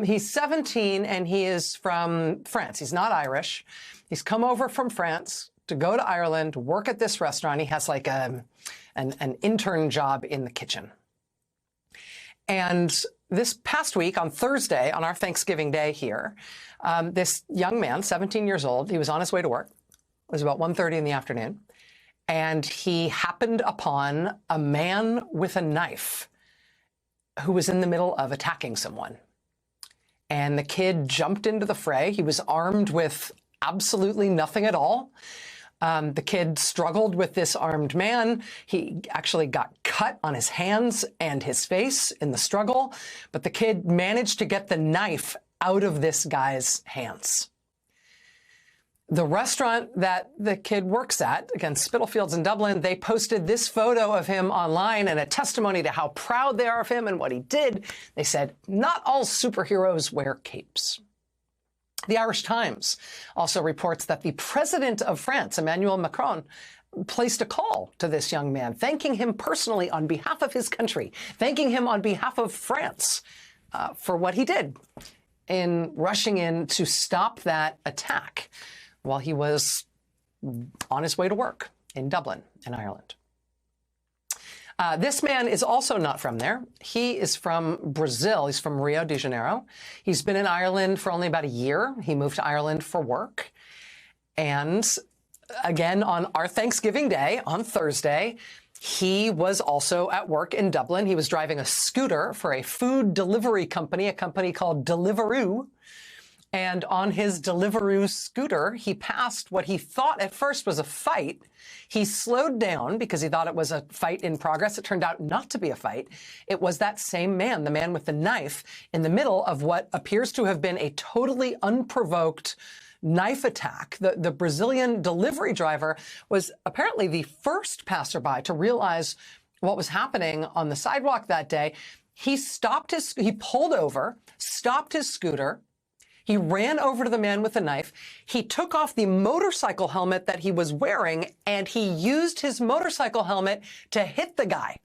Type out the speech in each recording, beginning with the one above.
He's 17 and he is from France. He's not Irish. He's come over from France to go to Ireland, work at this restaurant. He has like an intern job in the kitchen. And this past week, on Thursday, on our Thanksgiving Day here, this young man, 17 years old, he was on his way to work. It was about 1:30 in the afternoon. And he happened upon a man with a knife who was in the middle of attacking someone. And the kid jumped into the fray. He was armed with absolutely nothing at all. The kid struggled with this armed man. He actually got cut on his hands and his face in the struggle, but the kid managed to get the knife out of this guy's hands. The restaurant that the kid works at, again, Spitalfields in Dublin, they posted this photo of him online and a testimony to how proud they are of him and what he did. They said, not all superheroes wear capes. The Irish Times also reports that the president of France, Emmanuel Macron, placed a call to this young man, thanking him personally on behalf of his country, thanking him on behalf of France for what he did in rushing in to stop that attack while he was on his way to work in Dublin, in Ireland. This man is also not from there. He is from Brazil. He's from Rio de Janeiro. He's been in Ireland for only about a year. He moved to Ireland for work. And again, on our Thanksgiving Day, on Thursday, he was also at work in Dublin. He was driving a scooter for a food delivery company, a company called Deliveroo. And on his Deliveroo scooter, he passed what he thought at first was a fight. He slowed down because he thought it was a fight in progress. It turned out not to be a fight. It was that same man, the man with the knife, in the middle of what appears to have been a totally unprovoked knife attack. The Brazilian delivery driver was apparently the first passerby to realize what was happening on the sidewalk that day. He pulled over, stopped his scooter. He ran over to the man with the knife. He took off the motorcycle helmet that he was wearing, and he used his motorcycle helmet to hit the guy.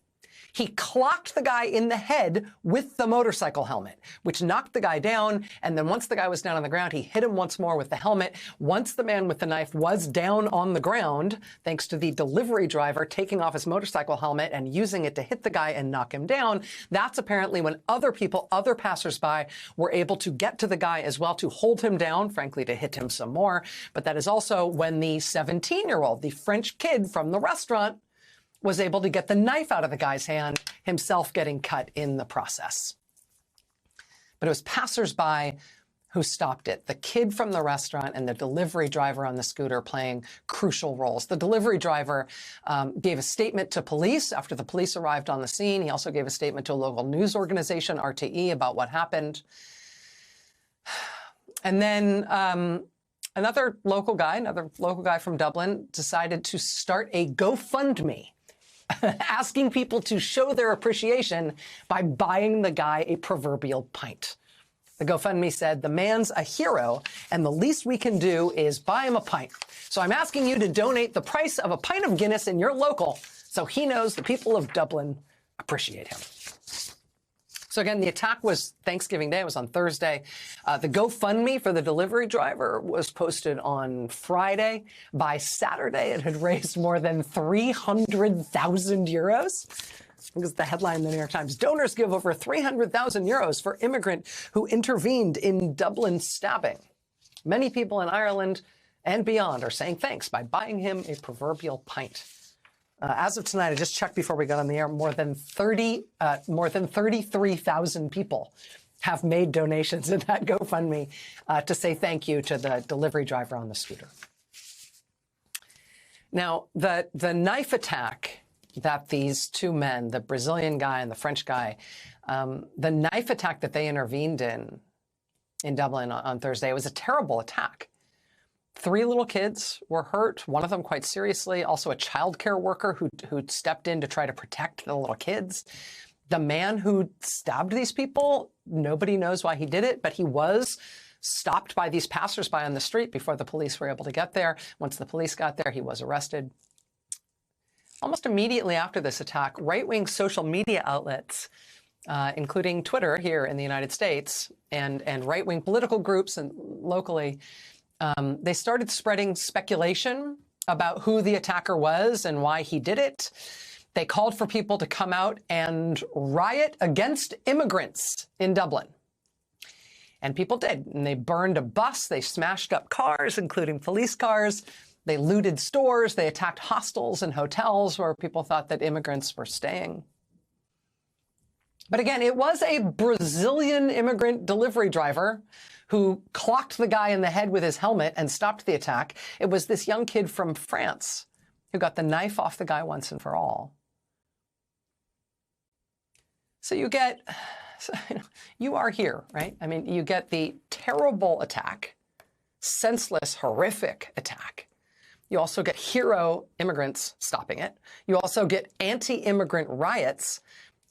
He clocked the guy in the head with the motorcycle helmet, which knocked the guy down. And then once the guy was down on the ground, he hit him once more with the helmet. Once the man with the knife was down on the ground, thanks to the delivery driver taking off his motorcycle helmet and using it to hit the guy and knock him down, that's apparently when other people, other passersby, were able to get to the guy as well, to hold him down, frankly, to hit him some more. But that is also when the 17-year-old, the French kid from the restaurant, was able to get the knife out of the guy's hand, himself getting cut in the process. But it was passersby who stopped it. The kid from the restaurant and the delivery driver on the scooter playing crucial roles. The delivery driver gave a statement to police after the police arrived on the scene. He also gave a statement to a local news organization, RTE, about what happened. And then another local guy from Dublin decided to start a GoFundMe, asking people to show their appreciation by buying the guy a proverbial pint. The GoFundMe said, the man's a hero, and the least we can do is buy him a pint. So I'm asking you to donate the price of a pint of Guinness in your local so he knows the people of Dublin appreciate him. So again, the attack was Thanksgiving Day. It was on Thursday. The GoFundMe for the delivery driver was posted on Friday. By Saturday, it had raised more than 300,000 euros. This is the headline in the New York Times. Donors give over 300,000 euros for immigrant who intervened in Dublin stabbing. Many people in Ireland and beyond are saying thanks by buying him a proverbial pint. As of tonight, I just checked before we got on the air, more than 33,000 people have made donations in that GoFundMe to say thank you to the delivery driver on the scooter. Now, the knife attack that these two men, the Brazilian guy and the French guy, the knife attack that they intervened in Dublin on Thursday, it was a terrible attack. 3 little kids were hurt, one of them quite seriously, also a childcare worker who stepped in to try to protect the little kids. The man who stabbed these people, nobody knows why he did it, but he was stopped by these passersby on the street before the police were able to get there. Once the police got there, he was arrested. Almost immediately after this attack, right-wing social media outlets including Twitter here in the United States and right-wing political groups and locally, they started spreading speculation about who the attacker was and why he did it. They called for people to come out and riot against immigrants in Dublin. And people did. And they burned a bus. They smashed up cars, including police cars. They looted stores. They attacked hostels and hotels where people thought that immigrants were staying. But again, it was a Brazilian immigrant delivery driver who clocked the guy in the head with his helmet and stopped the attack. It was this young kid from France who got the knife off the guy once and for all. So you are here, right? I mean, you get the terrible attack, senseless, horrific attack. You also get hero immigrants stopping it. You also get anti-immigrant riots.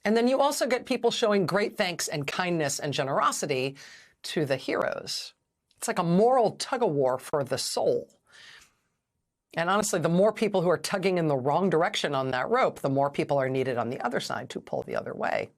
And then you also get people showing great thanks and kindness and generosity to the heroes. It's like a moral tug-of-war for the soul. And honestly, the more people who are tugging in the wrong direction on that rope, the more people are needed on the other side to pull the other way.